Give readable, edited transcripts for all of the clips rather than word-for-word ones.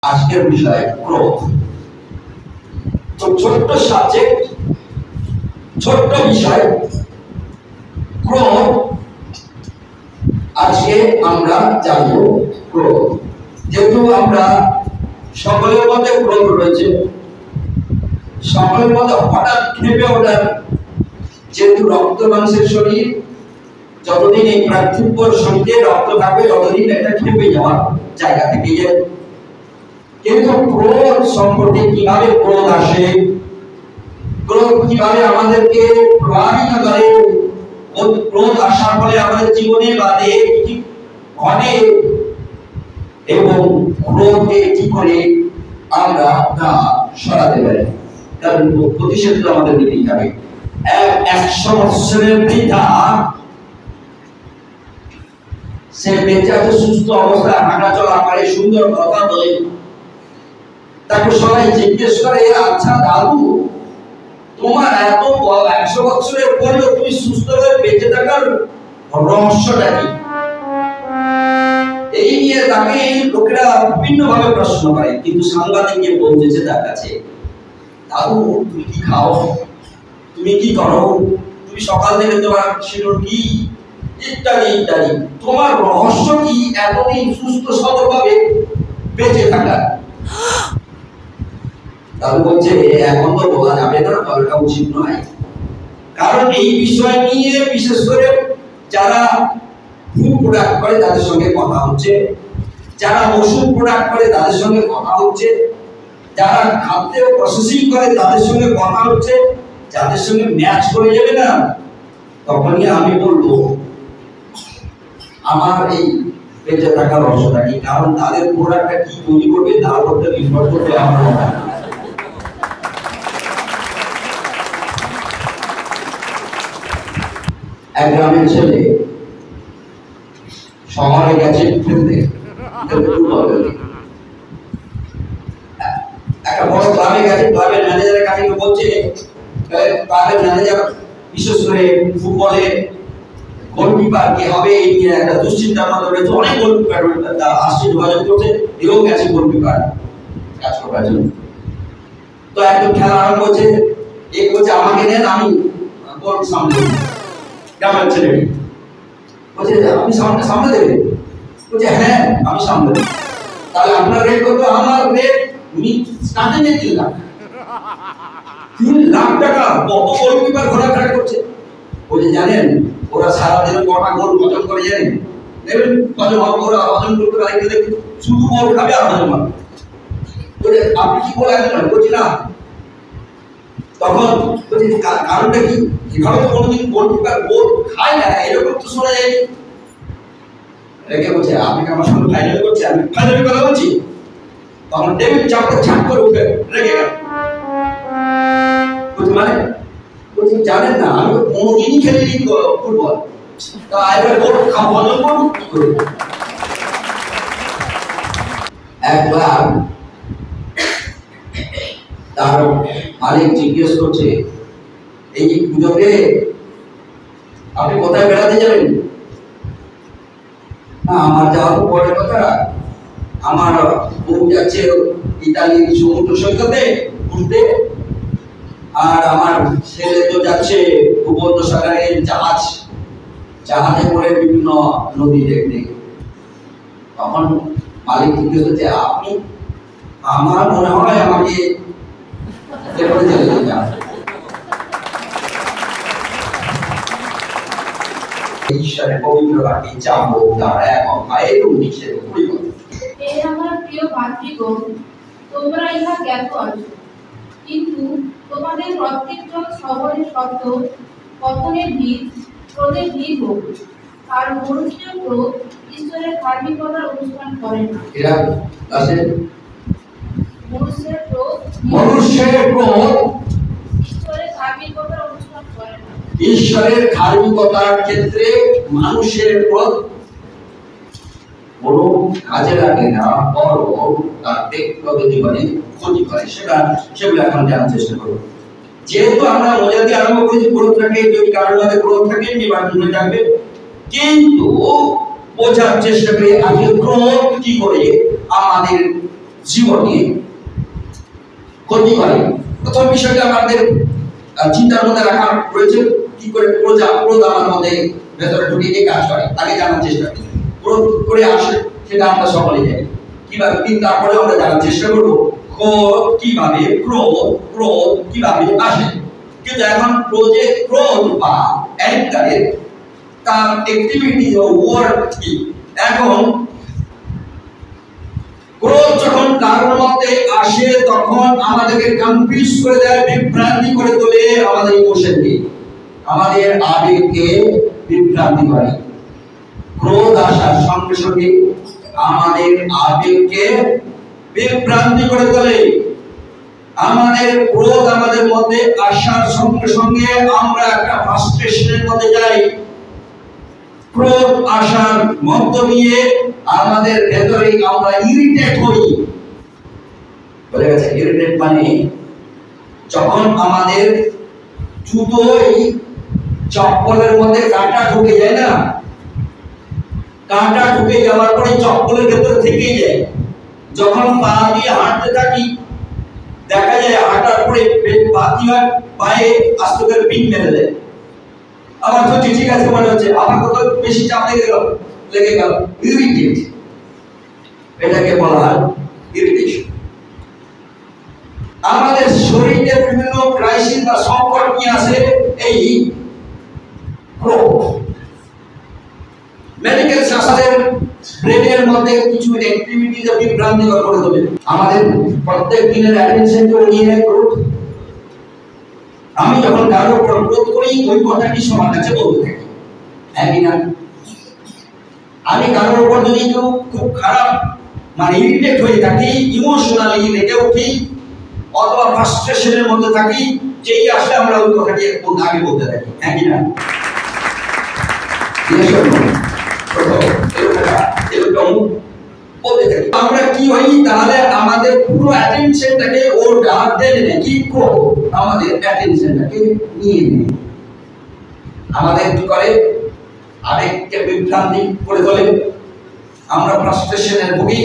আজকের বিষয় ক্রোধ। তো ছোট্ট সাবজেক্ট, ছোট্ট বিষয় ক্রোধ। আজকে আমরা জানবো ক্রোধ। যেহেতু আমরা সকলের মধ্যে ক্রোধ রয়েছে, সকলের মধ্যে হঠাৎ খেপে ওঠার, যেহেতু রক্ত মাংসের শরীর, যতদিন এই পার্থিব শরীরে রক্ত থাকবে ততদিন এটা খেপে যাওয়ার জায়গা থেকে যায়। কিন্তু ক্রোধ সম্পর্কে কিভাবে ক্রোধ আসে, ক্রোধ কিভাবে আমাদেরকে প্রভাবিত করে, ক্রোধ আসার ফলে আমাদের জীবনে বা দেহে কি ঘটে এবং ক্রোধকে কি করে আমরা তা সরাতে পারি, কারণ প্রতিশোধ তো আমাদের নিতেই হবে। 100 বছরের বৃদ্ধা, সে বেঁচে আছে সুস্থ অবস্থায়, হাঁটা চলা করে, সুন্দর কথা বলে। তাকে সবাই জিজ্ঞেস করে, আচ্ছা দাদু, তোমার এত 100 বছরের পরেও তুমি সুস্থভাবে বেঁচে থাকার রহস্যটা কি? এই নিয়ে তাকে লোকেরা বিভিন্ন ভাবে প্রশ্ন করে, কিন্তু সাংবাদিককে বলতেছে তার কাছে, দাদু তুমি কি খাও, তুমি কি করো, তুমি সকাল থেকে তোমার শিডিউল কি, ইত্যাদি ইত্যাদি, তোমার রহস্য কি এতদিন সুস্থ সবলভাবে বেঁচে থাকার? দাদু বলছে, এখন তো বলা যাবে না, বলাটা উচিত নয়, কারণ এই বিষয় নিয়ে বিশেষ করে যারা ফুড প্রোডাক্ট করে তাদের সঙ্গে কথা হচ্ছে, যারা ওষুধ প্রোডাক্ট করে তাদের সঙ্গে কথা হচ্ছে, যারা খাদ্য প্রসেসিং করে তাদের সঙ্গে কথা হচ্ছে, যাদের সঙ্গে ম্যাচ করে যাবে না, তখনই আমি বলবো আমার এই বেঁচে থাকার রহস্যটা কি, কারণ তাদের প্রোডাক্টটা কি তৈরি করবে তার উপর নির্ভর করবে আমার। এক গ্রামের ছেলে শহরে গেছে খেলতে, একটা বড় ক্লাবে গেছে, ক্লাবের ম্যানেজারের কাছে বলছে, ক্লাবের ম্যানেজার বিশেষ করে ফুটবলে গোলকিপার কে হবে এই নিয়ে একটা দুশ্চিন্তার মধ্যে রয়েছে, অনেক গোলকিপার আসছে, যোগাযোগ করছে, এও গেছে গোলকিপার কাজ করার জন্য। তো একদম খেলা আরম্ভ করছে, এ বলছে আমাকে নেন, আমি গোল সামনে। গ্রামের ছেলে বলছে আপনি সামনে দেবেন? বলছে হ্যাঁ আমি সামনে দেব। তাহলে আপনার রেট কত? আমার রেট স্টার্টিং এ 3 লাখ। 3 লাখ টাকা কত গোলকিপার ঘোরাফেরা করছে? বলছে জানেন ওরা সারাদিনে কটা গোল হজম করে জানেন? নেবেন হজম হবে, ওরা হজম করতে পারে কি দেখুন, শুধু গোল খাবে আর হজম হবে। বলে আপনি কি গোল একজন? বলছি না। তখন বলছি কারণটা কি? এভাবে তো কোনোদিন গোলকিপার গোল খায় না, এরকম তো শোনা যায়নি। রেগে বলছে আপনি কি আমার সঙ্গে ফাইনাল করছে? আমি ফাইনালের কথা বলছি। তখন ডেভিড চাপটা ঝাঁক করে উঠে রেগে গেল। বলছি মানে? বলছি জানেন না আমি তো কোনোদিনই খেলিনি ফুটবল, তা এবার গোল হজম করবো কি করে? একবার তার মালিক জিজ্ঞেস করছে, এই যে পুজোতে আপনি কোথায় বেড়াতে যাবেন? না আমার যাওয়া তো পরের কথা, আমার বউ যাচ্ছে ইতালির সমুদ্র সৈকতে ঘুরতে, আর আমার ছেলে তো যাচ্ছে ভূমধ্যসাগরের জাহাজে করে বিভিন্ন নদী দেখতে। তখন মালিক জিজ্ঞেস করছে আপনি? আমার মনে হয় আমাকে ঈশ্বরের পবিত্র বাক্যে যাবো তার এক অধ্যায় এবং নিষেধ পরিবর্তন। এই আমার প্রিয় ভাতৃগণ, তোমরা ইহা জ্ঞাত আছো, কিন্তু তোমাদের প্রত্যেকজন শহরের শব্দ পতনের বীজ, ক্রোধের বীজ হোক। আর মনুষ্যের ক্রোধ ঈশ্বরের ধার্মিকতার অনুষ্ঠান করে না। মনুষ্যের ক্রোধ ঈশ্বরের ধার্মিকতার অনুষ্ঠান করে না। ঈশ্বরের ধার্মিকতার ক্ষেত্রে মানুষের ক্রোধ কোনো কাজে লাগে না, বরং তার ব্যক্তিগত জীবনে ক্ষতি করে। সেগুলো এখন জানার চেষ্টা করব। যেহেতু আমরা মজা দিয়ে আরম্ভ করেছি, ক্রোধ থাকে, যদি কারোর মধ্যে ক্রোধ থাকে নিবারণ হয়ে যাবে, কিন্তু বোঝার চেষ্টা করি আগে ক্রোধ কি করে আমাদের জীবনে ক্ষতি করে। প্রথম বিষয়টা আমাদের চিন্তার মধ্যে রাখা রয়েছে, কি করে ক্রোধ আমার মধ্যে ভেতরে ঢুকে গিয়ে কাজ করে, আগে জানার চেষ্টা করি। ক্রোধ করে আসে সেটা আমরা সকলেই জানি কিভাবে, কিন্তু তারপরে আমরা জানার চেষ্টা করবো কিভাবে ক্রোধ কিভাবে আসে। কিন্তু এখন ক্রোধ বা অ্যাঙ্গারের তার অ্যাক্টিভিটি ও ওয়ার্ক কি। এখন ক্রোধ যখন কারোর মধ্যে আসে তখন আমাদেরকে কনফিউজ করে দেয়, বিভ্রান্তি করে তোলে আমাদের ইমোশনকে, আমাদের আবেগকে বিভ্রান্তি করে। ক্রোধ আসার সঙ্গে সঙ্গে আমাদের আবেগকে বিভ্রান্তি করে তোলে। আমাদের ক্রোধ আমাদের মধ্যে আসার সঙ্গে সঙ্গে আমরা একটা ফ্রাস্ট্রেশনের মধ্যে যাই। ক্রোধ আসার মধ্য দিয়ে আমাদের ভেতরে আমরা ইরিটেট হই। বলে গেছে ইরিটেট মানে যখন আমাদের জুতোই চপ্পলের মধ্যে কাঁটা ঢুকে যায় না, কাঁটা ঢুকে যাওয়ার পরে চপ্পলের ভেতরে থেকেই যায়। যখন পা দিয়ে হাঁটতে থাকি দেখা যায় হাঁটার পরে পা কি হয়, পায়ে আস্তে করে পিন মেরে দেয়। আবার তো ঠিক আছে মনে হচ্ছে, আবার কত বেশি চাপ লেগে গেল ইরিটেট, এটাকে বলা হয় ইরিটেশন। আমাদের শরীরে বিভিন্ন ক্রাইসিস বা সংকট নিয়ে আসে এই ক্রোধ। মেডিকেল শাস্ত্রের ব্রেনের মধ্যে কিছু অ্যাক্টিভিটি বিভ্রান্তিকর করে তোলে। আমাদের প্রত্যেক দিনের অ্যাটেনশনকে নিয়ে নেয় ক্রোধ। আমি যখন কারোর উপর ক্রোধ করি ওই কথাটি সবার কাছে বলতে থাকি, একই না। আমি কারোর উপর যদি খুব খারাপ মানে ইরিটেট হয়ে থাকি, ইমোশনালি রেগে উঠি অথবা ফ্রাস্ট্রেশনের মধ্যে থাকি, যেই আসলে আমরা ওই কথাটি আগে বলতে থাকি, একই না। আমরা কি হই তাহলে আমাদের পুরো অ্যাটেনশনটাকে ওর টেনে নেয়, কি আমাদের অ্যাটেনশনটাকে নিয়ে নেয়, আমাদের কি করে আবেগকে বিভ্রান্তি করে তোলে। আমরা ফ্রাস্ট্রেশনের ভুগি,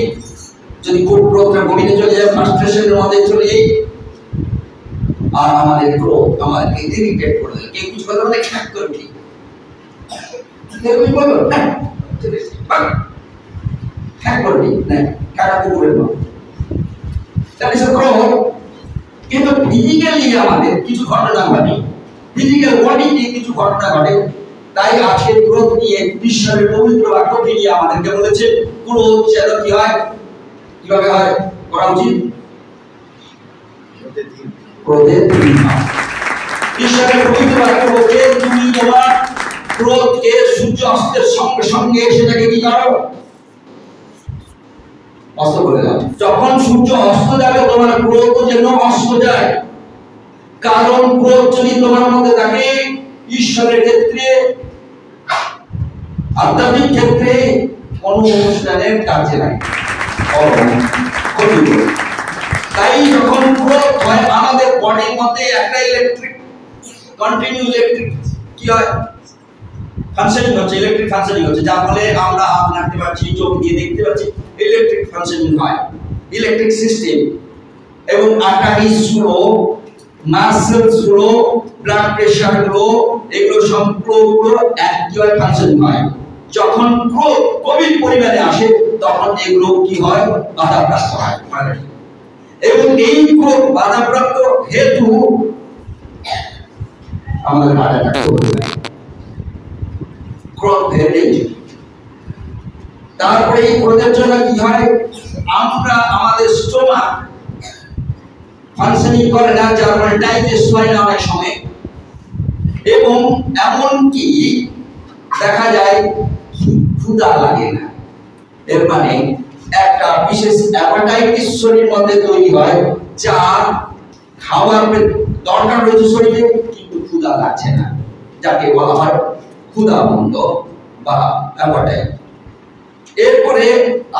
যদি খুব ক্রোধের গভীরে চলে যায় ফ্রাস্ট্রেশনের মধ্যে চলে যাই, আর আমাদের ক্রোধ আমাদেরকে ইরিটেট করে দেয়। কেউ কিছু কথা বলে খ্যাক করে উঠি, কেউ কিছু বললো খ্যাক করে দিই, কাটা কুকুরের মতো। কিন্তু ফিজিক্যালি আমাদের কিছু ঘটনা ঘটে, ফিজিক্যাল বডিতে কিছু ঘটনা ঘটে। তাই আজকে ক্রোধ নিয়ে ঈশ্বরের পবিত্র বাক্যটি নিয়ে আমাদেরকে বলেছে ক্রোধ যেন কি হয়, কিভাবে হয় করা উচিত। ক্রোধের ঈশ্বরের পবিত্র বাক্য বলছে তুমি তোমার ক্রোধকে সূর্য অস্তের সঙ্গে সঙ্গে সেটাকে কি করো, অস্ত করে দাও। যখন সূর্য অস্ত যাবে তোমার ক্রোধ যেন অস্ত যায়। কারণ ক্রোধ যদি তোমার মধ্যে থাকে ঈশ্বরের ক্ষেত্রে আধ্যাত্মিক ক্ষেত্রে কোন অনুষ্ঠানের কাজে লাগে। তাই যখন ক্রোধ হয় আমাদের বডির মধ্যে একটা ইলেকট্রিক কন্টিনিউ ইলেকট্রিক কি হয় ফাংশনিং হচ্ছে, ইলেকট্রিক ফাংশনিং হচ্ছে, যার ফলে আমরা হাত নাড়তে পারছি, চোখ দিয়ে দেখতে পাচ্ছি, ইলেকট্রিক ফাংশনিং হয়, ইলেকট্রিক সিস্টেম। এবং আর্টারিস গুলো, মাসেলস গুলো, ব্লাড প্রেশার গুলো, এগুলো সম্পূর্ণ একইভাবে ফাংশনিং হয়। যখন ক্রোধ গভীর পরিমাণে আসে তখন এগুলো কি হয়, বাধাপ্রাপ্ত হয়। এবং এই ক্রোধ বাধাপ্রাপ্ত হেতু আমাদের হার্ট অ্যাটাক করতে পারে। ক্রোধ ভেরিয়েন্ট। তারপরে এই ক্রোধের জন্য কি হয়, আমরা আমাদের স্টোমাক ফাংশনিং করে না, যার ফলে ডাইজেস্ট হয় না অনেক সময়। এবং এমনকি দেখা যায় ক্ষুধা লাগে না। এর মানে একটা বিশেষ অ্যাপাটাইটিস শরীরের মধ্যে তৈরি হয়, যা খাবার দরকার রয়েছে শরীরে কিন্তু ক্ষুধা লাগছে না, যাকে বলা হয় ক্ষুধাবন্ধ বা অ্যাপাটাইট। এরপরে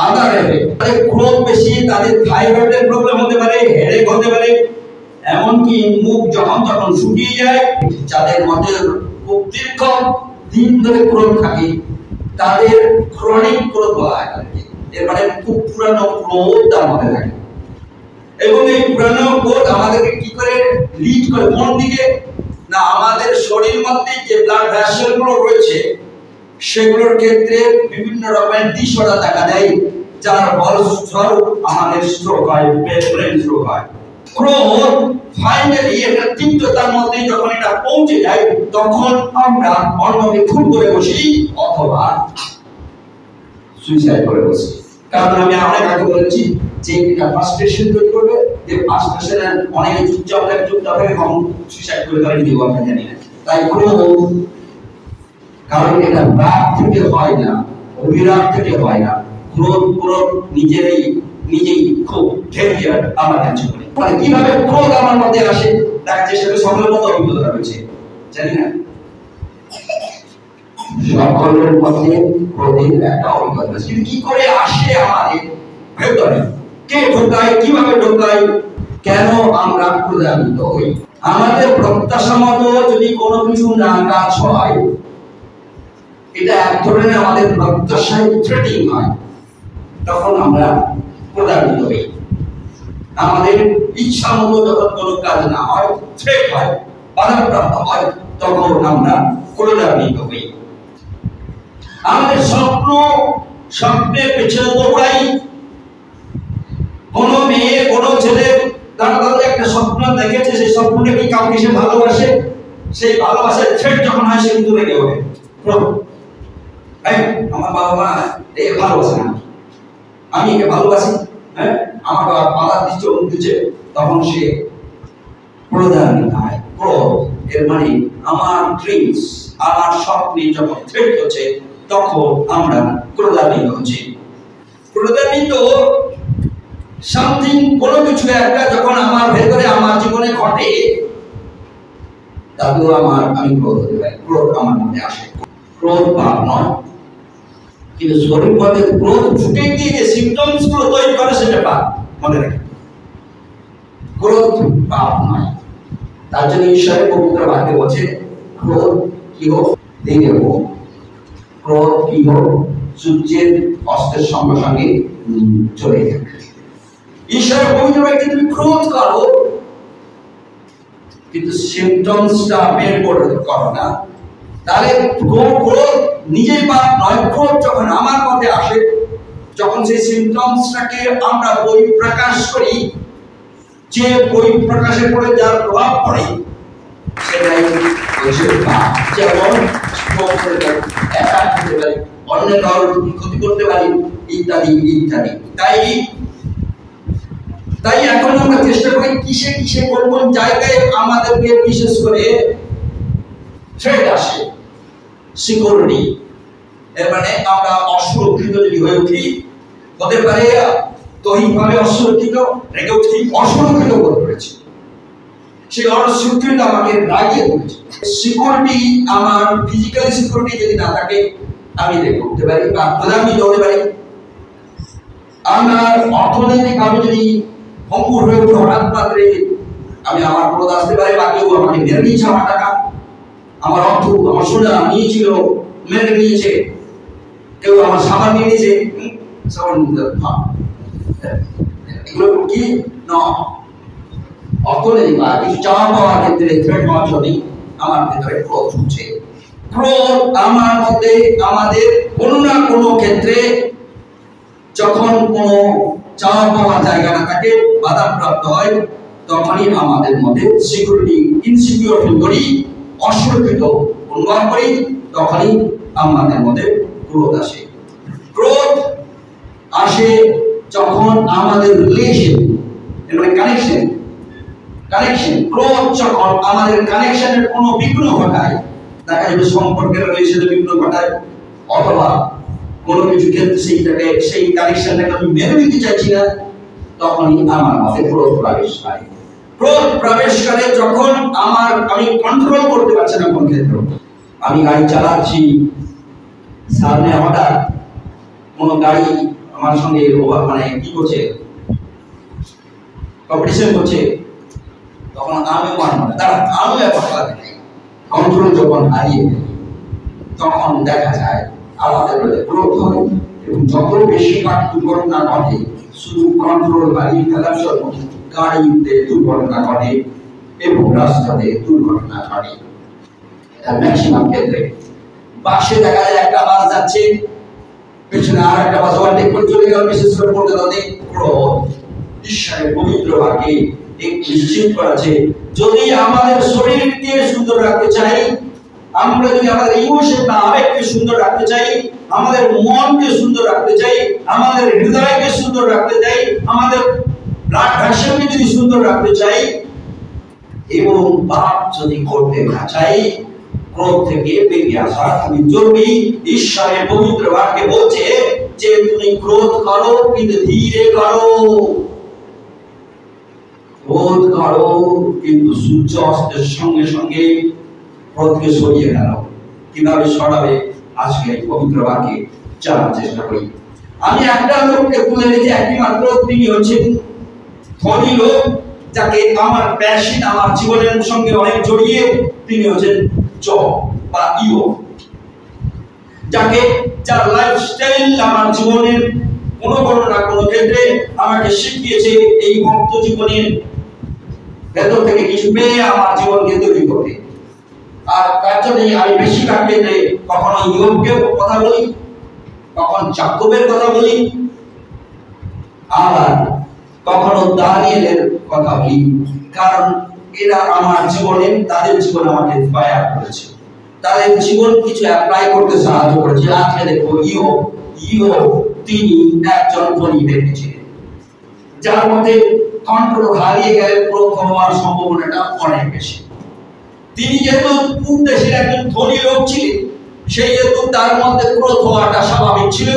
আদার এফেক্ট, ক্রোধ বেশি তাদের থাইরয়েডের প্রবলেম হতে পারে, হেডেক হতে পারে, এমনকি মুখ যখন তখন শুকিয়ে যায়। যাদের মধ্যে খুব দীর্ঘ দিন ধরে ক্রোধ থাকে তাদের ক্রনিক ক্রোধ বলা হয়। এর মানে খুব পুরানো ক্রোধ তার মধ্যে থাকে। পুরানো কোড আমাদেরকে কি করে লিড করে কোন দিকে? না, আমাদের শরীর মধ্যে যে ব্লাড ভেসেলগুলো রয়েছে সেগুলোর ক্ষেত্রে বিভিন্ন রকমের ডিসঅর্ডার দেখা দেয়, যার ফলস্বরূপ আমাদের স্ট্রোক হয়, ব্রেন স্ট্রোক হয়। ক্রোধ ফাইনালি একটা তীব্রতার মধ্যে যখন এটা পৌঁছে যায়, তখন আমরা অন্যকে খুন করে বসি অথবা সুইসাইড করে বসি। কারণ আমি অনেক আগে বলেছি যে এটা ফ্রাস্ট্রেশন তৈরি করবে, যে ফ্রাস্ট্রেশন অনেকে চুপচাপ থাকে এবং সুইসাইড করে ফেলে, দিব আমরা জানি না। তাই ক্রোধ, কারণ এটা রাগ থেকে হয় না, অভিরাগ থেকে হয় না। ক্রোধ নিজেই খুব ডেঞ্জার আমার কাছে মনে হয়। মানে কিভাবে ক্রোধ আমার মধ্যে আসে তার চেষ্টা করে সকলের মধ্যে অভিজ্ঞতা রয়েছে, জানি না সকলের মধ্যে ক্রোধের একটা অভিজ্ঞতা আছে, কিন্তু কি করে আসে আমাদের ভেতরে, কে ঢোকায়, কিভাবে ঢোকায়, কেন আমরা ক্রোধান্বিত হই? আমাদের প্রত্যাশা মতো যদি কোনো কিছু না কাজ হয়, এটা এক ধরনের আমাদের প্রত্যাশায় থ্রেটিং হয়, তখন আমরা ক্রোধান্বিত হই। আমাদের ইচ্ছা মতো যখন কোনো কাজ না হয়, থ্রেট হয়, বাধাপ্রাপ্ত হয়, তখন আমরা ক্রোধান্বিত হই। আমাদের স্বপ্নের পেছনে দৌড়াই। কোনো মেয়ে, কোনো ছেলে তারা একটা স্বপ্ন দেখেছে, সেই স্বপ্নটাকে কাউকে সে ভালোবাসে, সেই ভালোবাসার থ্রেট যখন হয়, সে কিন্তু রেগে ওঠে। আমার বাবা মা একে ভালোবাসে না, আমি একে ভালোবাসি, আমার বাবা পালা দিচ্ছে, তখন সে ক্রোধান্বিত হয়। ক্রোধ এর মানে আমার ড্রিমস, আমার স্বপ্নে যখন থ্রেট হচ্ছে, তখন আমরা ক্রোধান্বিত হচ্ছি। ক্রোধান্বিত সামথিং, কোনো কিছু একটা যখন আমার ভেতরে, আমার জীবনে ঘটে, তাতেও আমি ক্রোধ হতে পারি, ক্রোধ আমার মধ্যে আসে। ক্রোধ পাপ নয়, কিন্তু শরীর মধ্যে ক্রোধ ফুটে গিয়ে যে সিমটমস গুলো তৈরি করে সেটা পাপ। মনে রাখেন, ক্রোধ পাপ নয়। তার জন্য ঈশ্বরের পবিত্র বাক্যে বলছে, ক্রোধ কি হোক ধীরে হোক, ক্রোধ কি হোক সূর্যের অস্তের সঙ্গে সঙ্গে চলে যাবে। ঈশ্বরের পবিত্র বাক্যে তুমি ক্রোধ করো, কিন্তু সিমটমসটা বের করো না, তাহলে ক্রোধ নিজেই পাপ নয়। ক্রোধ যখন আমার মধ্যে আসে, যখন সেই সিমটমসটাকে আমরা বহিঃপ্রকাশ করি, যে বহিঃপ্রকাশের পরে যার প্রভাব পড়ে, সেটাই হচ্ছে পাপ। যেমন অ্যাটাক করতে পারি, অন্যের কারোর ক্ষতি করতে পারি, ইত্যাদি ইত্যাদি। তাই এখন আমরা চেষ্টা করি কিসে কোন জায়গায় আমাদেরকে বিশেষ করে থ্রেট আসে, সিকিউরিটি। এর মানে আমরা অসুরক্ষিত যদি হয়ে উঠি, হতে পারে দৈহিকভাবে অসুরক্ষিত, রেগে উঠি, অসুরক্ষিত বোধ করেছি, সেই অসুরক্ষিত আমাকে রাগিয়ে তুলেছে। সিকিউরিটি, আমার ফিজিক্যালি সিকিউরিটি যদি না থাকে, আমি রেগে উঠতে পারি বা ক্রোধান্বিত হতে পারি। আমার অর্থনৈতিকভাবে যদি ভঙ্গুর হয়ে উঠে হঠাৎ মাত্রে আমার ক্রোধ আসতে পারে, বা কেউ আমাকে মেরে নিয়েছে, আমার টাকা, আমার অর্থ, আমার সোনা নিয়েছিল, মেরে নিয়েছে, কেউ আমার সামান নিয়ে নিয়েছে, এগুলো কি না অর্থনৈতিক বা কিছু চাওয়া পাওয়ার ক্ষেত্রে থ্রেট হওয়ার জন্যই আমার ভেতরে ক্রোধ হচ্ছে। ক্রোধ আমার মধ্যে, আমাদের কোনো না কোনো ক্ষেত্রে যখন কোনো চাওয়া পাওয়ার জায়গা না থাকে, বাধাপ্রাপ্ত হয়, তখনই আমাদের মধ্যে সিকিউরিটি, ইনসিকিউর ফিল করি, অসুরক্ষিত অনুভব করি, তখনই আমাদের মধ্যে ক্রোধ আসে। ক্রোধ আসে যখন আমাদের রিলেশন, মানে কানেকশন, ক্রোধ যখন আমাদের কানেকশনের কোনো বিঘ্ন ঘটায়, দেখা যাবে সম্পর্কের রিলেশনে বিঘ্ন ঘটায়, অথবা কোনো কিছু ক্ষেত্রে সেই কানেকশনটাকে আমি মেনে নিতে চাইছি না, তখনই আমার মধ্যে ক্রোধ প্রবেশ করে। ক্রোধ প্রবেশ করে যখন আমি কন্ট্রোল করতে পারছি না। কোন ক্ষেত্রে আমি গাড়ি চালাচ্ছি, সামনে হঠাৎ কোনো গাড়ি আমার সঙ্গে মানে কি করছে, কম্পিটিশন করছে, তখন আমি কন্ট্রোল যখন হারিয়ে ফেলি, তখন দেখা যায় আমাদের মধ্যে ক্রোধ হয়, এবং যত বেশি দুর্ঘটনা ঘটে, শুধু কন্ট্রোল হারিয়ে ফেলার জন্য গাড়িতে দুর্ঘটনা ঘটে এবং রাস্তাতে দুর্ঘটনা ঘটে। ম্যাক্সিমাম ক্ষেত্রে বাসে দেখা যায় একটা বাস যাচ্ছে, পেছনে আর একটা বাস ওভারটেক করে চলে গেল, বিশেষ করে কলকাতাতে ক্রোধ। ঈশ্বরের পবিত্র বাক্যে নিশ্চিত করেছে, যদি আমাদের শরীরকে সুন্দর রাখতে চাই, আমরা যদি আমাদের ইমোশন বা আবেগকে সুন্দর রাখতে চাই, আমাদের মনকে সুন্দর রাখতে চাই, আমাদের হৃদয়কে সুন্দর রাখতে চাই, আমাদের ব্লাড প্রেশারকে যদি সুন্দর রাখতে চাই এবং পাপ যদি করতে না চাই, ক্রোধ থেকে বেরিয়ে আসা খুবই জরুরি। ঈশ্বরের পবিত্র বাক্যে বলছে যে তুমি ক্রোধ করো কিন্তু ধীরে করো, ক্রোধ করো কিন্তু সূর্য অস্তের সঙ্গে সঙ্গে ক্রোধকে সরিয়ে গেল। কিভাবে সরাবে আজকে এই পবিত্র বাক্যে জানার চেষ্টা করি। আমি একটা লোককে তুলে এনেছি, একটি মাত্র, তিনি হচ্ছেন ধনী লোক, যাকে আমার প্যাশন আমার জীবনের সঙ্গে অনেক জড়িয়ে। তিনি হচ্ছেন জব বা ইও, যার লাইফস্টাইল আমার জীবনের কোনো না কোনো ক্ষেত্রে আমাকে শিখিয়েছে এই ভক্ত জীবনের ভেতর থেকে কিছু পেয়ে আমার জীবনকে তৈরি করতে। আর তার জন্যই আমি বেশিরভাগ ক্ষেত্রে কখনো ইয়োবের কথা বলি, কখন যাকবের কথা বলি, আবার কখনো দানিয়েলের কথা বলি, কারণ এরা আমার জীবনে, তাদের জীবন আমাকে ইন্সপায়ার করেছে, তাদের জীবন কিছু অ্যাপ্লাই করতে সাহায্য করেছে। আজকে দেখো ইয়োব তিনি একজন ধনী ব্যক্তি ছিলেন, যার মধ্যে কন্ট্রোল হারিয়ে গেলে ক্রোধ হওয়ার সম্ভাবনাটা অনেক বেশি। তিনি যেহেতু পূর্ব দেশের একজন ধনী লোক ছিলেন, সেই হেতু তার মধ্যে ক্রোধ হওয়াটা স্বাভাবিক ছিল।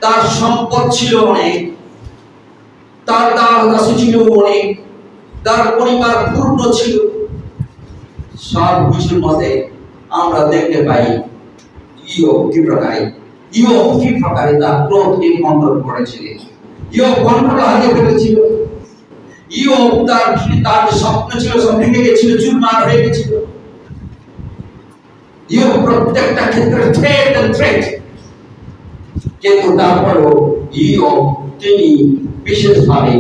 তার সম্পদ ছিল অনেক, তার দাসী ছিল অনেক, তার পরিবার পূর্ণ ছিল। সব কিছুর মধ্যে আমরা দেখতে পাই ইয়োব কি প্রকারে তার ক্রোধকে কন্ট্রোল করেছিলেন। ইয়োব কন্ট্রোল হারিয়ে ফেলেছিল। ইয়োব তার স্বপ্ন ছিল সব ভেঙে গেছিল, চুরমার হয়ে গেছিল। ইয়োব প্রত্যেকটা ক্ষেত্রে থ্রেট, কিন্তু তারপরও ইয়োব তিনি বিশেষভাবে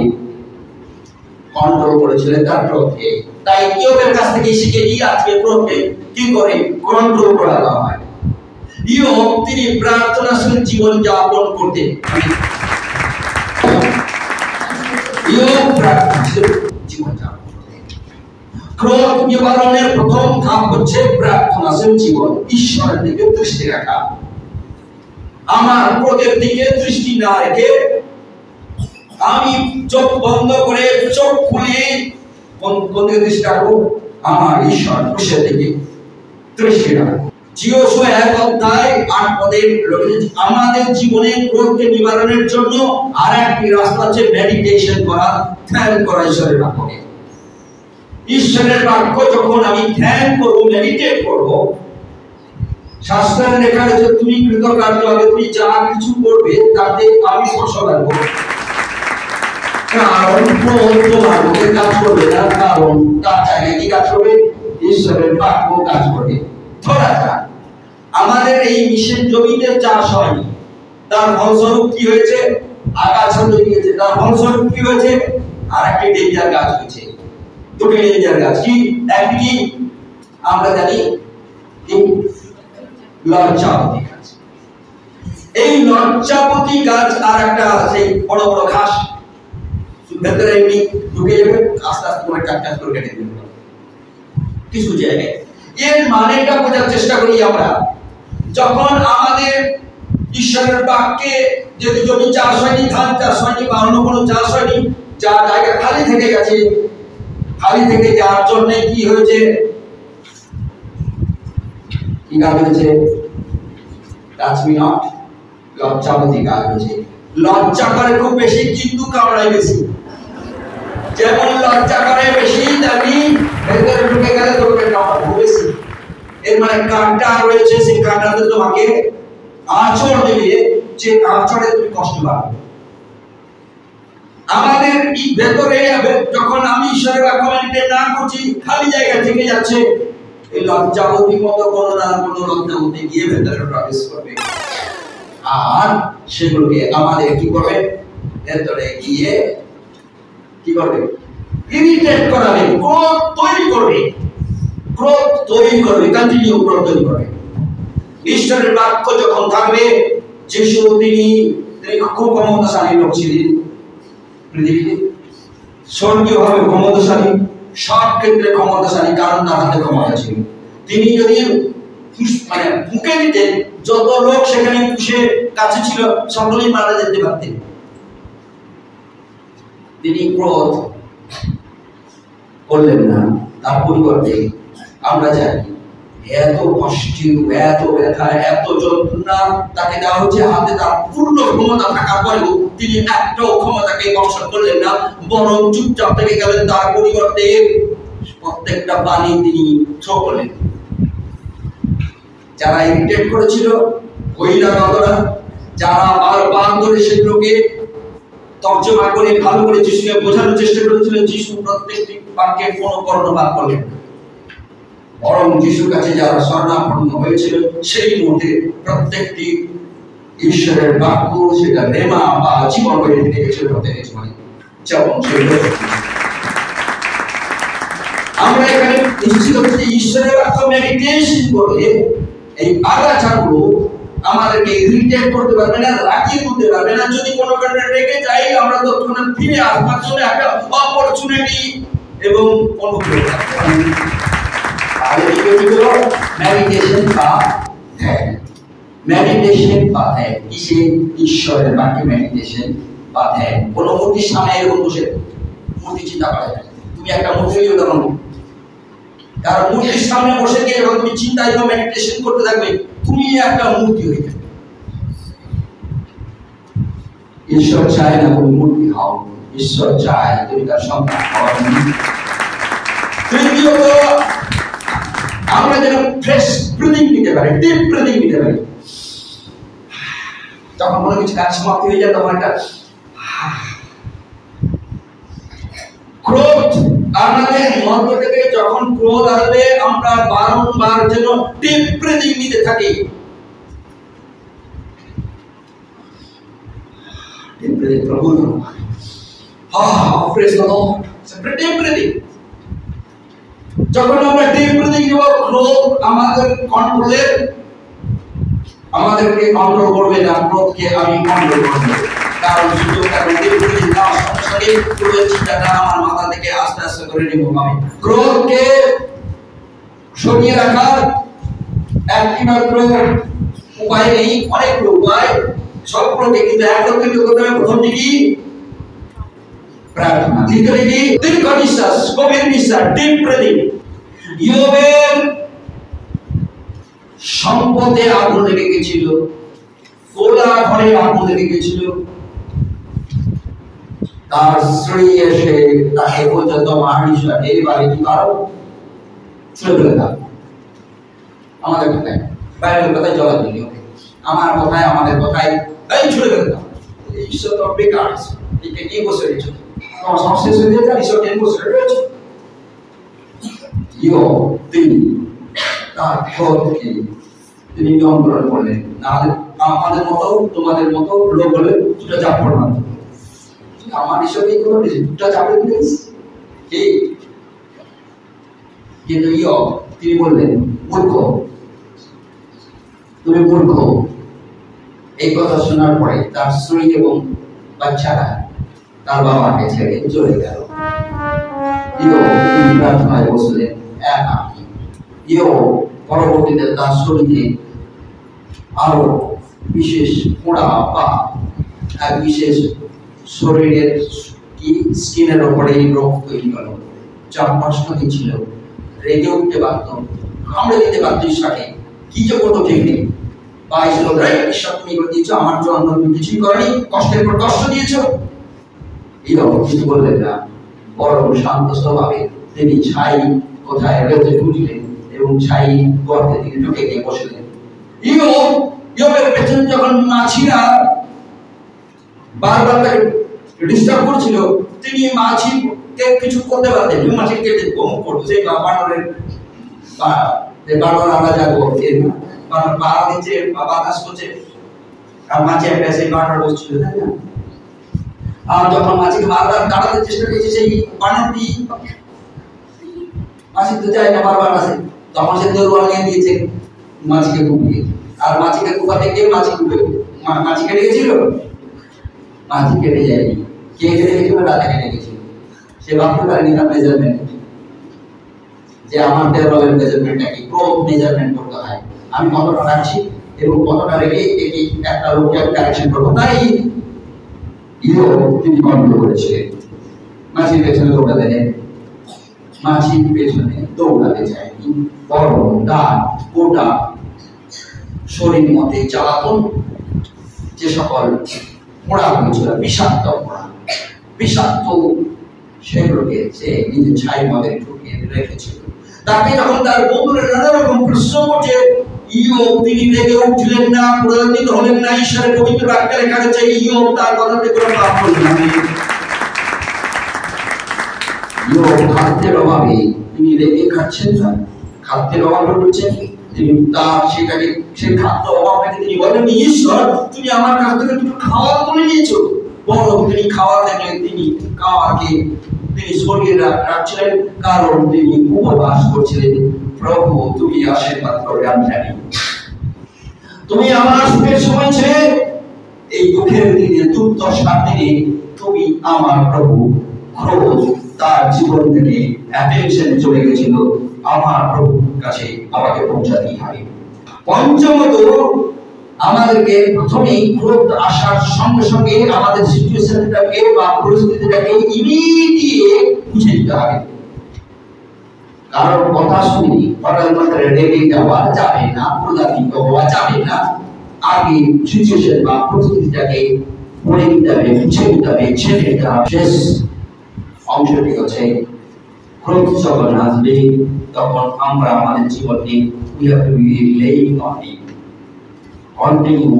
কন্ট্রোল করেছিলেন তার ক্রোধকে। তাই ইয়োবের কাছ থেকে শিখে নিই আজকে ক্রোধকে কি করে কন্ট্রোল করা হয়। ইয়োব তিনি প্রার্থনাশীল জীবন যাপন করতেন। ইয়োব প্রার্থনাশীল জীবন যাপন করতেন। ক্রোধ নিবারণের প্রথম ধাপ হচ্ছে প্রার্থনাশীল জীবন, ঈশ্বরের দিকে দৃষ্টি রাখা। আমার ক্রোধের দিকে দৃষ্টি না রেখে আমি চোখ বন্ধ করে চোখ খুলে কোন দিকে দৃষ্টি রাখবো? আমার ঈশ্বর খুশির দিকে দৃষ্টি রাখবো। জিওসুয়া 1:8 আমাদের জীবনে ক্রোধকে নিবারণের জন্য আরেকটি রাস্তা হচ্ছে মেডিটেশন করা, ধ্যান করা ঈশ্বরের বাক্যে। ঈশ্বরের বাক্য যখন আমি ধ্যান করব, মেডিটেট করব, শাস্ত্রের লেখা আছে তুমি কৃতকার্য হবে, তুমি যা কিছু করবে তাতে আমি ফসল আনবো। কারণ ক্রোধ তোমার মধ্যে কাজ করবে না, কারণ তার জায়গায় কি কাজ করবে? ঈশ্বরের বাক্য কাজ করবে। ধরা যাক আমাদের এই মিশন জমিতে চাষ হয়নি, তার ফলস্বরূপ কি হয়েছে? আগাছা তৈরি হয়েছে। তার ফলস্বরূপ কি হয়েছে? আর একটি ডেঞ্জার গাছ হয়েছে। দুটি ডেঞ্জার গাছ কি? একটি আমরা জানি লজ্জাপতি গাছ। এই লজ্জাপতি গাছ আর একটা সেই বড় বড় ঘাস ভেতরে এমনি ঢুকে যাবে, আস্তে আস্তে করে টাক করে কেটে দেবে কিছু জায়গায়। এর মানেটা বোঝার চেষ্টা করি আমরা। যখন আমাদের ঈশ্বরের বাক্যে যদি জমি চাষ হয়নি, ধান চাষ হয়নি বা অন্য কোনো চাষ হয়নি, যা জায়গা খালি থেকে গেছে, খালি থেকে যাওয়ার জন্য কি হয়েছে? কি গাছ হয়েছে? লজ্জাপতি গাছ হয়েছে। লজ্জা করে খুব বেশি, কিন্তু কামড়ায় বেশি। যেমন লজ্জা করে বেশি, তেমনি ভেতরে ঢুকে গেলে তোমাকে কামড়াবে বেশি। এর মানে কাঁটা রয়েছে, সেই কাঁটাতে তোমাকে আঁচড় দেবে, যে আঁচড়ে তুমি কষ্ট পাবে। আমাদের এই ভেতরে যখন আমি ঈশ্বরের বাক্য মেডিটেট না করছি, খালি জায়গা থেকে যাচ্ছে, এই লজ্জাবতী মতো কোনো না কোনো লজ্জাবতী গিয়ে ভেতরে প্রবেশ করবে, আর সেগুলোকে আমাদের কি করবে? ভেতরে গিয়ে কি করবে? ইরিটেট করাবে, ক্রোধ তৈরি করবে, কন্টিনিউ ক্রোধ তৈরি করবে। ঈশ্বরের বাক্য যখন থাকবে, যিশু তিনি খুব ক্ষমতাশালী লোক ছিলেন পৃথিবীতে, স্বর্গীয় ভাবে ক্ষমতাশালী, সব ক্ষেত্রে ক্ষমতাশালী, কারণ তার হাতে ক্ষমতা ছিল। তিনি যদি মানে মুখে দিতেন, যত লোক সেখানে ক্রুশের কাছে ছিল সকলেই মারা যেতে পারতেন। তিনি ক্রোধ করলেন না, তার পরিবর্তে আমরা জানি এত কষ্ট, এত ব্যথা, এত যন্ত্রণা তাকে দেওয়া হচ্ছে, হাতে তার পূর্ণ ক্ষমতা থাকার পরেও তিনি একটাও ক্ষমতাকে বর্ষণ করলেন না, বরং চুপচাপ থেকে গেলেন। তার পরিবর্তে প্রত্যেকটা বাণী তিনি থ্রো করলেন। যারা ইরিটেট করেছিল বহিরাগতরা, যারা বারবার করে সেগুলোকে তর্জমা করে ভালো করে যিশুকে বোঝানোর চেষ্টা করেছিল, যিশু প্রত্যেকটি বাক্যে কোনো কর্ণপাত করলেন না, বরং যিশুর কাছে যারা শরণাপন্ন হয়েছিল সেই মুহূর্তে প্রত্যেকটি ঈশ্বরের বাক্য সেটা রেমা বা জীবন হয়ে গেছিল প্রত্যেকের জীবনে। যেমন আমরা এখানে নিশ্চিত হচ্ছে ঈশ্বরের বাক্য মেডিটেশন করলে এই আগাছাগুলো আমাদেরকে ইরিটেট করতে পারবে না, রাগিয়ে তুলতে পারবে না। যদি কোনো কারণে রেগে যাই, আমরা তৎক্ষণাৎ ফিরে আসবার জন্য একটা অপরচুনিটি এবং অনুগ্রহ থাকতে পারে। মেডিটেশন বা ধ্যান, মেডিটেশন বা ধ্যান কিসে? ঈশ্বরের বাক্যে মেডিটেশন বা ধ্যান। কোনো মূর্তির সামনে এরকম বসে মূর্তি চিন্তা করা যায়, তুমি একটা মূর্তি উদাহরণ, কারণ মূর্তির সামনে বসে গিয়ে যখন তুমি চিন্তায় মেডিটেশন করতে থাকবে, তুমি একটা মূর্তি হয়ে যাবে। ঈশ্বর চায় না তুমি মূর্তি হও, ঈশ্বর চায় তুমি তার সন্তান হও। তৃতীয়ত, আমরা যেন ফ্রেশ ব্রিদিং নিতে পারি, ডিপ ব্রিদিং নিতে পারি। যখন কোনো কিছু কাজ সমাপ্তি হয়ে যায়, তখন একটা ক্রোধ আমাদের মধ্য থেকে যখন ক্রোধ আসবে, আমরা বারংবার যেন ডিপ ব্রিদিং নিতে থাকি। ডিপ ব্রিদিং, প্রভু praise the lord, deep breathing. যখন আমরা ডিপ ব্রিদিং নিব, ক্রোধ আমাদের কন্ট্রোলের, আমাদেরকে কন্ট্রোল করবে না, ক্রোধকে আমি কন্ট্রোল করব। কারণ সুযোগ কারণ ডিপ ব্রিদিং নেওয়ার সঙ্গে সঙ্গে ক্রোধের চিন্তাটা আমার মাথা থেকে আস্তে আস্তে করে নিব। আমি ক্রোধকে সরিয়ে রাখার একটিমাত্র উপায় নেই, অনেকগুলো উপায়, সব ক্রোধকে কিন্তু একত্রিত করতে হবে। প্রথমটি কি? প্রার্থনা। দ্বিতীয়টি কি? দীর্ঘ নিঃশ্বাস, গভীর নিঃশ্বাস, ডিপ ব্রিদিং। ইয়োবের সম্পদে আগুন লেগে গেছিল, গোলা ঘরে আগুন লেগে গেছিল, তার স্ত্রী এসে তাকে বলছে, তোমার ঈশ্বর এই বাড়ি কি পারো? ছুড়ে ফেলে দাও। আমাদের কথায়, বাইরের কথায় জবাব দিলি, ওকে আমার কথায়, আমাদের কথায় এই ছুড়ে ফেলে দাও। ঈশ্বর তো বেকার আছে, একে নিয়ে বসে রয়েছে, তোমার সব শেষ হয়ে যায়, ঈশ্বর নিয়ে বসে রয়েছে। তিনি তার ক্রোধকে তিনি নিয়ন্ত্রণ করলেন। নাহলে আমাদের মতো, তোমাদের মতো লোক হলে দুটা চাপড় মারত, আমার ঈশ্বর কি করবে, দুটা চাপড়ে দিলেন কি? কিন্তু তিনি বললেন, মূর্খ, তুমি মূর্খ। এই কথা শোনার পরে তার স্ত্রী এবং বাচ্চারা তার বাবাকে ছেড়ে চলে গেল। তিনি প্রার্থনায় বসলেন একা। পরবর্তীতে তার শরীরে আরো বিশেষ পোড়া বা এক বিশেষ শরীরের কি স্কিনের উপরে রোগ তৈরি হলো, যা কষ্ট দিচ্ছিল, রেগে উঠতে পারত, কামড়ে দিতে পারত ঈশ্বরকে, কি যে করতো ঠিক নেই। বা ঈশ্বর তুমি করে দিয়েছো, আমার জন্য তুমি কিছুই করনি, কষ্টের পর কষ্ট দিয়েছো। এরকম কিছু বললেন না, বরং শান্ত স্বভাবে তিনি ছাই কোথায় রয়েছে ঢুকলেন এবং ছাই গর্তে তিনি ঢুকে গিয়ে বসলেন। ইয়োবের পেছনে যখন মাছিরা বারবার তাকে ডিস্টার্ব করছিল, তিনি মাছিকে কিছু করতে পারতেন, মাছি কেটে বম করতো। সেই বানরের বানর আমরা যাবো, বানর পাড়া দিচ্ছে বা বাতাস করছে, আর মাছি একটা সেই বানর বসছিল, তাই না? আর যখন মাছিকে বারবার তাড়াতে চেষ্টা করেছে সেই বানরটি, মাছি তো যায় না, বারবার আসে, তখন সে তরোয়াল নিয়ে দিয়েছে মাছিকে কুপিয়ে। আর মাছিকে কুপাতে গিয়ে মাছি কুপে মাছি কেটে গেছিল, মাছি কেটে যায়নি। কে কেটে গেছিল? রাজা কেটে গেছিল। সে ভাবতে পারেনি তার মেজারমেন্ট, যে আমার দেওয়ালের মেজারমেন্টটা কি, ক্রোধ মেজারমেন্ট করতে হয়, আমি কতটা রাখছি এবং কতটা রেখে এটি একটা লোককে কারেকশন করবো। তাই তিনি কন্ট্রোল করেছিলেন। মাছির পেছনে দৌড়াতে নেন, মাছির পেছনে দৌড়াতে চায়নি, বরং তার গোটা শরীর মধ্যে জ্বালাতন, যে সকল পোড়া হয়েছিল, বিষাক্ত পোড়া, বিষাক্ত, সেগুলোকে সে নিজের ছাই মধ্যে ঢুকিয়ে রেখেছিল। তাকে যখন তার বন্ধুরা নানা রকম প্রশ্ন করছে, ইয়োব তিনি রেগে উঠলেন না, প্রয়োজিত হলেন না। ঈশ্বরের পবিত্র বাক্যে লেখা আছে ইয়োব তার কথাতে কোনো পাপ করলেন না। ইয়োব খাদ্যের অভাবে তিনি রেগে খাচ্ছেন না, খাদ্যের অভাব হচ্ছে তিনি তার সেটাকে, সেই খাদ্য অভাবটাকে তিনি বলেন, ঈশ্বর তুমি আমার কাছ থেকে একটু খাওয়া তুলে নিয়েছো। বরং তিনি খাওয়া দেখলেন, তিনি খাওয়াকে তিনি সরিয়ে রাখছিলেন, কারণ তিনি উপবাস করছিলেন। প্রভু তুমি আশীর্বাদ করবে, আমি জানি তুমি আমার সুখের সময় ছেড়ে এই দুঃখের দিনে, দুর্দশার দিনে তুমি আমার প্রভু। ক্রোধ তার জীবন থেকে অ্যাটেনশনে চলে গেছিল, আমার প্রভুর কাছে আমাকে পৌঁছাতেই হবে। পঞ্চমত, আমাদেরকে প্রথমেই ক্রোধ আসার সঙ্গে সঙ্গে আমাদের সিচুয়েশনটাকে বা পরিস্থিতিটাকে ইমিডিয়েট বুঝে নিতে হবে। কারণ কথা শুনি হঠাৎ করে রেগে যাওয়া যাবে না, প্রদাতিত হওয়া যাবে না। আগে সিচুয়েশন বা পরিস্থিতিটাকে পড়ে নিতে হবে, বুঝে নিতে হবে, ছেড়ে নিতে হবে। শেষ অংশটি হচ্ছে ক্রোধ যখন আসবে তখন আমরা আমাদের জীবনে we have to be laying on it, continue,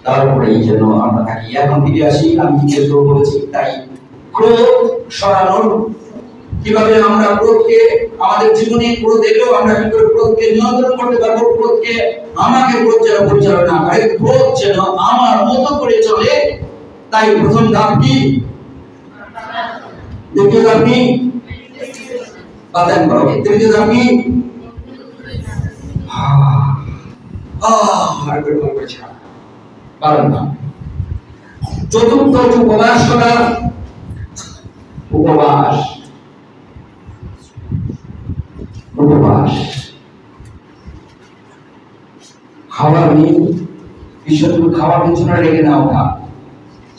তারপরেই যেন আমরা থাকি। এখন ফিরে আসি, আমি যেহেতু বলেছি, তাই ক্রোধ সরানোর কিভাবে আমরা ক্রোধকে আমাদের জীবনে ক্রোধ এলেও আমরা কি করে ক্রোধকে নিয়ন্ত্রণ করতে পারবো, ক্রোধকে আমাকে ক্রোধ যেন পরিচালনা করে, ক্রোধ যেন আমার মতো করে চলে। তাই প্রথম ধাপ কি, দ্বিতীয় ধাপ কি, বাদাম করবে, তৃতীয় ধাপ কি, চতুর্থ উপবাস করা। উপবাস, উপবাস, খাবার নেই, ঈশ্বর তুমি খাবার কিছু না রেখে না ওঠা,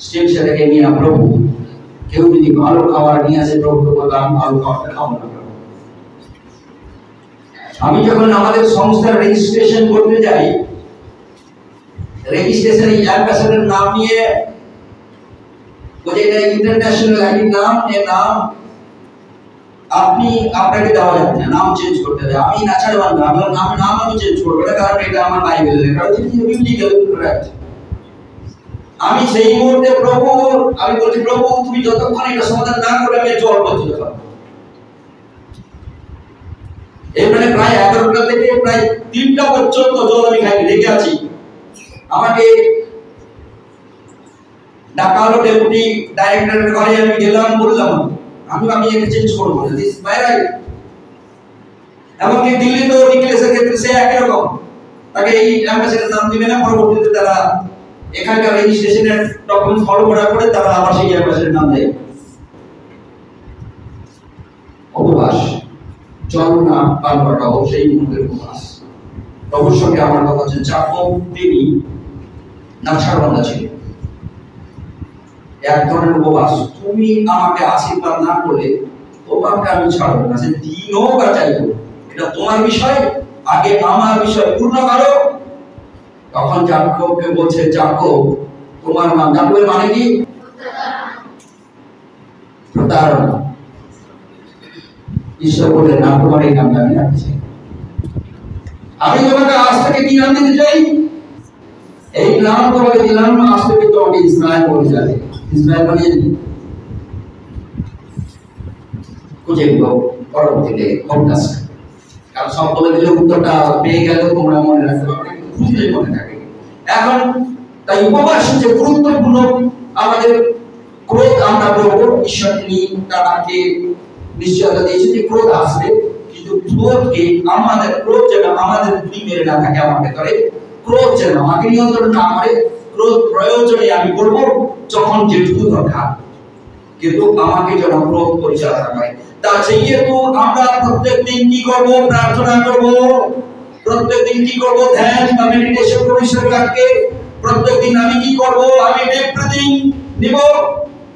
স্টেপ সেটাকে নিয়ে প্রভু, কেউ যদি ভালো খাবার নিয়ে আসে প্রভুকে বললাম ভালো খাবারটা খাও না। আমি যখন আমাদের সংস্থার রেজিস্ট্রেশন করতে যাই, রেজিস্ট্রেশন অ্যাম্বাসেডর নাম নিয়ে বলে এটা ইন্টারন্যাশনাল আইডি নাম, এ নাম আপনি আপনাকে দেওয়া যাবে না, নাম চেঞ্জ করতে হবে। আমি নাচারবান না, আমার নাম আমি চেঞ্জ করবো না, কারণ এটা আমার বাইবেলে লেখা আছে, বিবলিক্যাল রাইট। আমি সেই মুহূর্তে প্রভু, আমি বলছি প্রভু তুমি যতক্ষণ এটা সমাধান না করে আমি জল বলতে পারবো। এখানে প্রায় 11টা থেকে প্রায় 3টা পর্যন্ত জল আমি খাই, রেখে আছি। আমাকে ডাকা হলো ডেপুটি ডাইরেক্টরের ঘরে, আমি গেলাম, বললাম আমি এটা চেঞ্জ করবো, দিস বাই রাইট। এমনকি দিল্লি তো নিকলেসের ক্ষেত্রে সে একই রকম, তাকে এই অ্যাম্বাসেডর নাম দিবে না, পরবর্তীতে তারা এখানকার রেজিস্ট্রেশনের ডকুমেন্ট ফলো করার পরে তারা আবার সেই অ্যাম্বাসেডর নাম দেয়। উপবাস, জল না পান করা সেই মুহূর্তের উপবাস। প্রভুর সঙ্গে আমার কথা হচ্ছে, যাকব তিনি নাছাড়বান্ধা ছিলেন, এক ধরনের উপবাস। তুমি আমাকে আশীর্বাদ না করলে তোমাকে আমি ছাড়বো না, সে দিন হোক আর যাই হোক, এটা তোমার বিষয়, আগে আমার বিষয় পূর্ণ করো। তখন যাকবকে বলছে, যাকব তোমার নাম, যাকবের মানে কি, প্রতারণা। ঈশ্বর বললেন না, তোমার এই নামটা আমি রাখছি, আমি তোমাকে আজ থেকে কি নাম দিতে চাই, এই নাম তোমাকে দিলাম, আজ থেকে তোমাকে ইসরায়েল বলে যাবে। ইসরায়েল মানে খুঁজে পরবর্তীতে ফোকাস, কারণ সব বলে দিলে উত্তরটা পেয়ে গেল, তোমরা মনে রাখতে পারবে, খুঁজলে মনে থাকে। এখন তাই উপবাস হচ্ছে গুরুত্বপূর্ণ আমাদের ক্রোধ আমরা করবো, ঈশ্বর তিনি তাকে নিশ্চয়তা দিয়েছেন যে ক্রোধ আসবে, কিন্তু ক্রোধকে ক্রোধ যেন আমাদের বুদ্ধি মেরে না থাকে আমার ভেতরে, ক্রোধ যেন আমাকে নিয়ন্ত্রণ না করে। ক্রোধ প্রয়োজনে আমি করবো যখন যেটুকু দরকার, কিন্তু আমাকে যেন ক্রোধ পরিচালনা করে। তা যেহেতু আমরা প্রত্যেকদিন কি করব? প্রার্থনা করব। প্রত্যেকদিন কি করব? ধ্যান বা মেডিটেশন করব ঈশ্বরের বাক্যে। প্রত্যেকদিন আমি কি করব? আমি ডিপ ব্রিথিং নিব,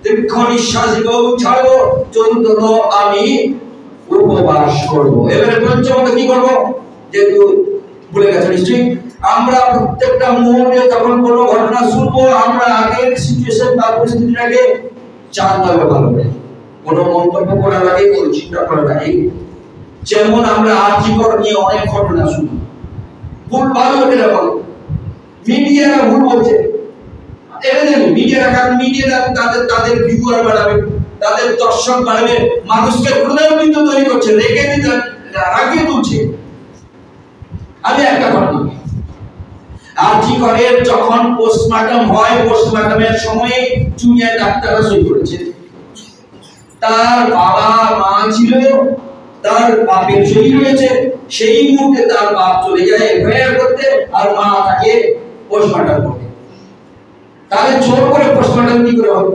দীর্ঘ নিঃশ্বাস নিব, ছাড়বো। চতুর্থত আমি উপবাস করব। এবারে পঞ্চমত কি করব? যেহেতু ভুলে গেছে নিশ্চয়ই, আমরা প্রত্যেকটা মুহূর্তে যখন কোনো ঘটনা শুনবো, আমরা আগের সিচুয়েশন বা পরিস্থিতিটাকে জানতে হবে ভালো করে। কোনো মন্তব্য করার আগে, কোনো চিন্তা করার আগে। যেমন আমরা আর্থিকর নিয়ে অনেক ঘটনা শুনি, ভুল ভালো এটা বল, মিডিয়ারা ভুল বলছে। এটা জানি মিডিয়ারা, কারণ মিডিয়ারা তাদের ভিউয়ার বাড়াবে, তাদের দর্শক বাড়াবে, মানুষকে প্রলোভিত তৈরি করছে, রেগে দিতে রাগিয়ে তুলছে। আমি একটা ঘটনা, আর্থিকরের যখন পোস্টমর্টম হয়, পোস্টমর্টমের সময় জুনিয়র ডাক্তাররা সই করেছে। তার বাবা মা ছিল, তার বাপের সই রয়েছে। সেই মুহূর্তে তার বাপ চলে যায় এফআইআর করতে, আর মা তাকে পোস্টমর্টম করতে। তাহলে জোর করে পোস্টমর্টম কি করে হবে?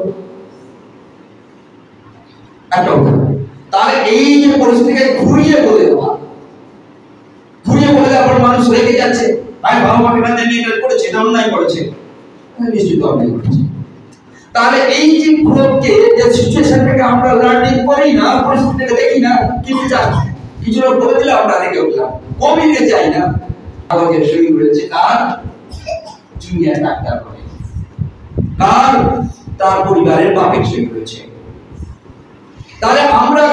তাহলে এই যে পরিস্থিতিকে ঘুরিয়ে বলে দেওয়া, ঘুরিয়ে বলে দেওয়ার মানুষ রেগে যাচ্ছে, ভাই বাবা মাকে না জানিয়ে এটা করেছে, এটা অন্যায় করেছে, নিশ্চিত অন্যায় করেছে। তাহলে এই যে ক্রোধকে, যে সিচুয়েশনটাকে আমরা লার্নিং করি না, পরিস্থিতিটাকে দেখি না, কিন্তু কিছু লোক বলে দিলে আমরা রেগে উঠলাম, কমিয়ে যাই না। আমাদের শুরু করেছে কার? জুনিয়র ডাক্তার করে, কার? তার পরিবারের বাপের শুরু করেছে। তাহলে আমরা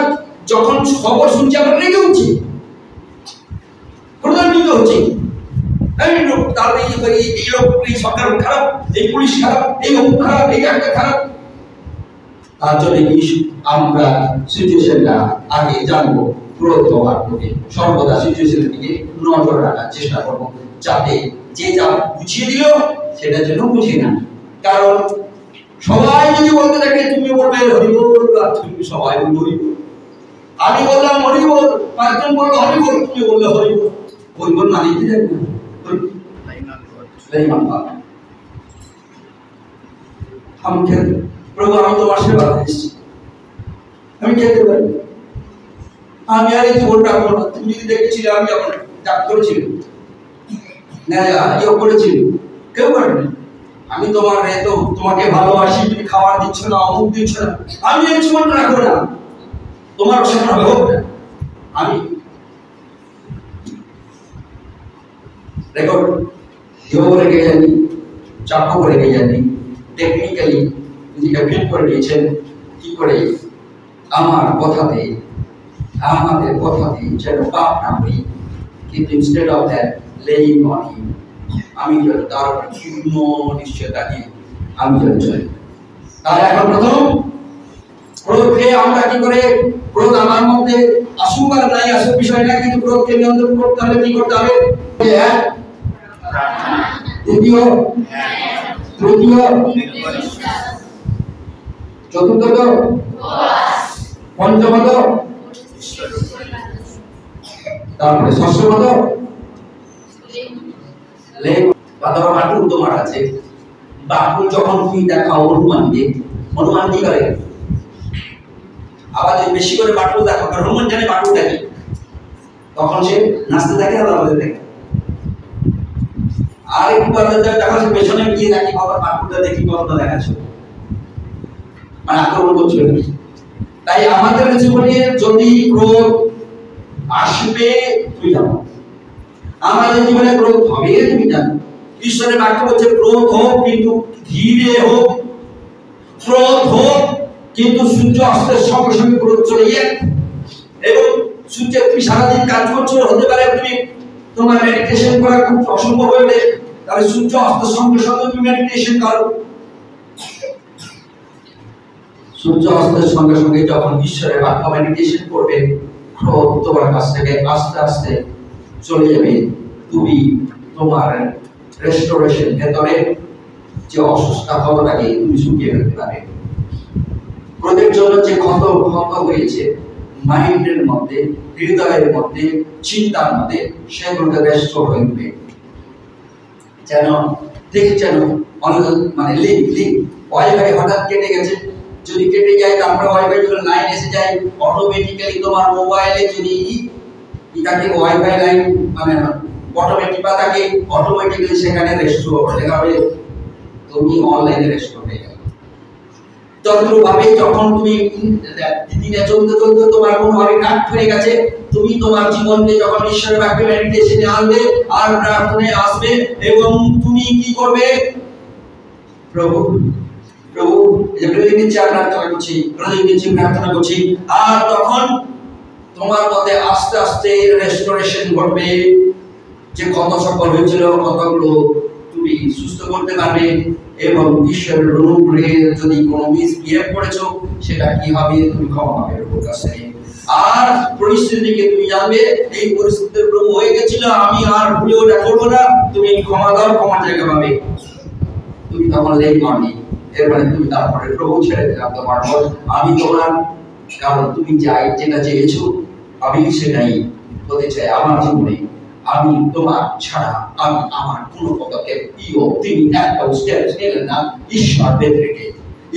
যখন খবর শুনছি আমরা রেগে উঠছি, প্রধানিত হচ্ছে, এই লোক তার এই লোক, এই সরকার খারাপ, এই পুলিশ খারাপ, এই অমুক খারাপ, এই একটা খারাপ। তার জন্য আমরা সিচুয়েশনটা আগে জানবো, ক্রোধ হওয়ার পরে সর্বদা সিচুয়েশনের দিকে নজর রাখার চেষ্টা করবো, যাতে যে যা বুঝিয়ে দিল সেটা যেন বুঝি না। কারণ সবাই যদি বলতে থাকে, তুমি বলবে হরিবল, তুমি সবাই বলবে হরিবল। আমি বললাম হরিবল, পাঁচজন বললো হরিবল, তুমি বললে হরিবল। হরিবল মানে কি জানি না, প্রভু আমি তোমার সেবা এসেছি, আমি খেতে পারি, আমি আর এই জীবনটা করবো না। তুমি যদি দেখেছিলে আমি যখন ডাক্তার ছিল না, ইয়ে করেছিল, কেউ করেনি। আমি তোমার এত তোমাকে ভালোবাসি, তুমি খাবার দিচ্ছ না, অমুক দিচ্ছ না, আমি এই জীবনটা রাখবো না, তোমার সেবা হোক না। আমি রেকর্ড রেখে যাননি, চাপও করে রেখে যাননি, টেকনিক্যালি নিজেকে ফিট করে নিয়েছেন। কি করে? আমার কথাতে, আমাদের কথাতে যেন পাপ না করি, কিন্তু instead of that laying on him, আমি যেন তার পূর্ণ নিশ্চয়তা দিয়ে আমি যেন চলি। তাহলে এখন প্রথম ক্রোধকে আমরা কি করে, ক্রোধ আমার মধ্যে আসুক আর নাই আসুক বিষয় না, কিন্তু ক্রোধকে নিয়ন্ত্রণ করতে হলে কি করতে হবে? দ্বিতীয়, তৃতীয়, চতুর্থ, পঞ্চমত, তারপরে ষষ্ঠমত বাটুল তোমার আছে। বাটুল যখন তুমি দেখাও হনুমানকে, হনুমান কি করে? আবার বেশি করে বাটুল দেখো, কারণ হনুমান জানে বাটুল দেখে, তখন সে নাচতে থাকে আর আমাদের দেখে। আর একটু দেখা যাচ্ছে পেছনে গিয়ে দেখি বাবা বাটুলটা দেখি কতটা দেখাচ্ছে, মানে আক্রমণ করছে। তাই আমাদের জীবনে যদি ক্রোধ আসবে তুমি জানো, আমাদের জীবনে ক্রোধ হবে তুমি জানো। ঈশ্বরের বাক্য বলছে ক্রোধ হোক কিন্তু ধীরে হোক, ক্রোধ হোক কিন্তু সূর্য অস্তের সঙ্গে সঙ্গে ক্রোধ চলে যায়। এবং সূর্য তুমি সারাদিন কাজ করছো, হতে পারে তুমি তোমার মেডিটেশন করা খুব অসম্ভব হয়ে, তাহলে সূর্য অস্তের সঙ্গে সঙ্গে তুমি মেডিটেশন করো। সূর্য অস্তের সঙ্গে সঙ্গে যখন ঈশ্বরের বাক্য মেডিটেশন করবে, ক্রোধ তোমার কাছ থেকে আস্তে আস্তে চলে যাবে। তুমি তোমার রেস্টোরেশন ভেতরে যে অসুস্থতা থাকে তুমি শুকিয়ে ফেলতে পারে। ওদের জন্য যে ক্ষত ক্ষত হয়েছে মাইন্ডের মধ্যে, হৃদয়ের মধ্যে, চিন্তার মধ্যে, সেগুলোকে রেস্টোর হয়ে উঠবে। যেন দেখি যেন মানে লিঙ্ক ওয়াইফাই হঠাৎ কেটে গেছে, যদি কেটে যায় তারপরে ওয়াইফাই যখন লাইন এসে যায়, অটোমেটিক্যালি তোমার মোবাইলে যদি এটাকে ওয়াইফাই লাইন মানে অটোমেটিক বা তাকে অটোমেটিক্যালি সেখানে রেস্টোর লেখা হবে, তুমি অনলাইনে রেস্টোর হয়ে গেল। তদ্রূপভাবে যখন তুমি দিনে চলতে চলতে তোমার কোনোভাবে কাট হয়ে গেছে, তুমি তোমার জীবনকে যখন ঈশ্বরের বাক্যে মেডিটেশনে আনবে আর প্রার্থনায় আসবে এবং তুমি কি করবে, প্রভু প্রভু প্রতিদিন প্রার্থনা করছি, প্রতিদিন প্রার্থনা করছি, আর তখন তোমার মধ্যে আস্তে আস্তে রেস্টোরেশন ঘটবে। যে ক্ষত সকল হয়েছিল ক্ষতগুলো তুমি সুস্থ করতে পারবে এবং ঈশ্বরের অনুগ্রহে যদি কোনো মিসবিহেভ করেছো সেটা কি হবে, তুমি ক্ষমা পাবে প্রভুর কাছে। আর পরিস্থিতিকে তুমি জানবে এই পরিস্থিতির প্রভু হয়ে গেছিল, আমি আর ভুলে ওটা করবো না, তুমি ক্ষমা দাও, ক্ষমা জায়গা পাবে। তুমি তখন লেট করনি, এরপরে তুমি তারপরে প্রভু ছেড়ে দিলাম তোমার পর, আমি তোমার, কারণ তুমি যাই যেটা চেয়েছো আমি সেটাই হতে চাই আমার জীবনে। আমি তোমার ছাড়া আমি আমার কোনো পদক্ষেপ তিনি একটা স্টেপ নিলেন না ঈশ্বর ভেতরে,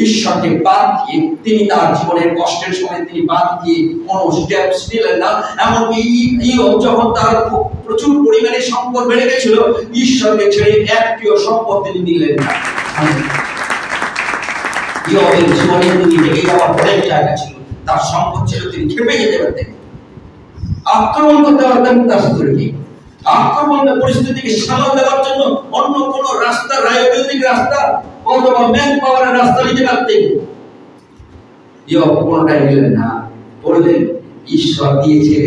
ঈশ্বরকে বাদ দিয়ে তিনি তার জীবনের কষ্টের সময় তিনি বাদ দিয়ে কোনো স্টেপ নিলেন না। এমনকি যখন তার প্রচুর পরিমাণে সম্পদ বেড়ে গেছিল, ঈশ্বরকে ছেড়ে একটিও সম্পদ তিনি নিলেন না। ইয়বের জীবনে তিনি রেগে যাওয়ার অনেক জায়গা ছিল, তার সম্পদ ছিল, তিনি খেপে যেতে পারতেন, আক্রমণ করতে পারতেন তার শত্রুকে, আক্রমণ পরিস্থিতিকে সামাল দেওয়ার জন্য অন্য কোন রাস্তা, রাজনৈতিক রাস্তা অথবা ম্যান পাওয়ারের রাস্তা নিতে পারতেন। ইয়ব কোনটাই নিলেন না, বললেন ঈশ্বর দিয়েছে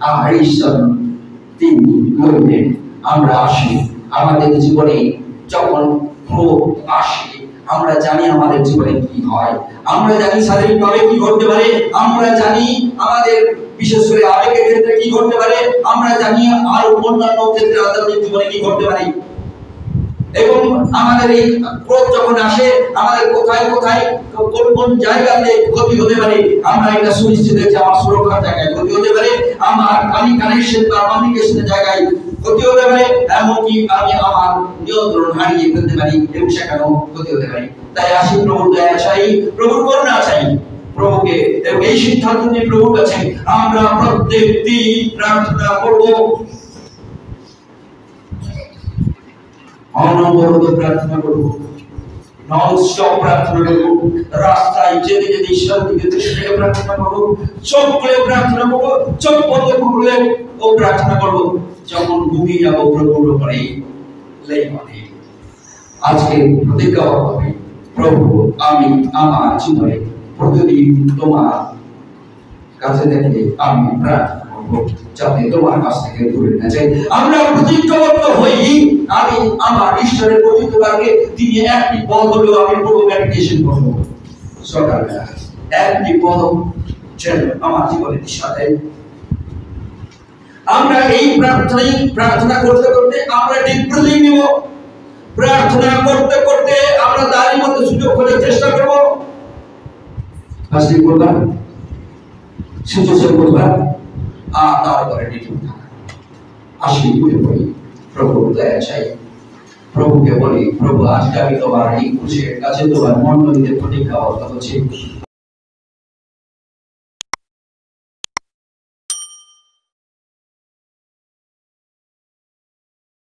আর ঈশ্বর তিনি বললেন। আমরা আসি আমাদের জীবনে যখন ক্ষোভ আসে, আমরা জানি আমাদের জীবনে কি হয়, আমরা জানি শারীরিকভাবে কি ঘটতে পারে, আমরা জানি আমাদের বিশেষ করে আবেগের ক্ষেত্রে কি ঘটতে পারে, আমরা জানি আর অন্যান্য ক্ষেত্রে আমাদের জীবনে কি ঘটতে পারে। এবং আমাদের এই ক্রোধ যখন আসে, আমাদের কোথায় কোথায় কোন কোন জায়গাতে ক্ষতি হতে পারে, আমরা এটা সুনিশ্চিত যে আমার সুরক্ষার জায়গায় ক্ষতি হতে পারে, আমার কানেকশন বা কমিউনিকেশনের জায়গায় ক্ষতি হতে পারে, এমনকি আমি আমার নিয়ন্ত্রণ হারিয়ে ফেলতে পারি এবং সেখানেও ক্ষতি হতে পারে। তাই আসি প্রভুর দয়া চাই, প্রভুর করুণা চাই, প্রভুকে এবং এই সিদ্ধান্ত নিয়ে প্রভুর কাছে আমরা প্রত্যেক দিন প্রার্থনা করব, অনবরত প্রার্থনা করব, নন স্টপ প্রার্থনা করব, রাস্তায় যেতে যেতে ঈশ্বরের দিকে দৃষ্টি রেখে প্রার্থনা করব, চোখ খুলে প্রার্থনা করব, চোখ বন্ধ করলে ও প্রার্থনা করব, যখন ঘুমিয়ে যাব প্রভুর উপরে লেগে আজকে প্রতিজ্ঞা হবে, প্রভু আমি আমার জীবনে প্রতিদিন তোমার কাছে থেকে আমি প্রার্থনা করব যাতে তোমার কাছ থেকে দূরে না যাই। আমরা প্রতিজ্ঞাবদ্ধ হই, আমি আমার ঈশ্বরের পবিত্র বাক্যে তিনি একটি পদ হলেও আমি প্রভু মেডিটেশন করব সকালবেলা, একটি পদ যেন আমার জীবনের সাথে। আমরা এই প্রার্থনা করতে করতে আমরা ডিপ ব্রিথিং নিব, প্রার্থনা করতে করতে আমরা তারই মধ্যে সুযোগ খোঁজার চেষ্টা করব, হাসি করবা, সুযোগ করবা, আর তারপরে নিচু থাকা। আসি উঠে পড়ি, প্রভুর দয়া চাই, প্রভুকে বলি, প্রভু আজকে আমি তোমার এই খুশির কাছে তোমার মণ্ডলীতে প্রতিজ্ঞাবদ্ধ হচ্ছি,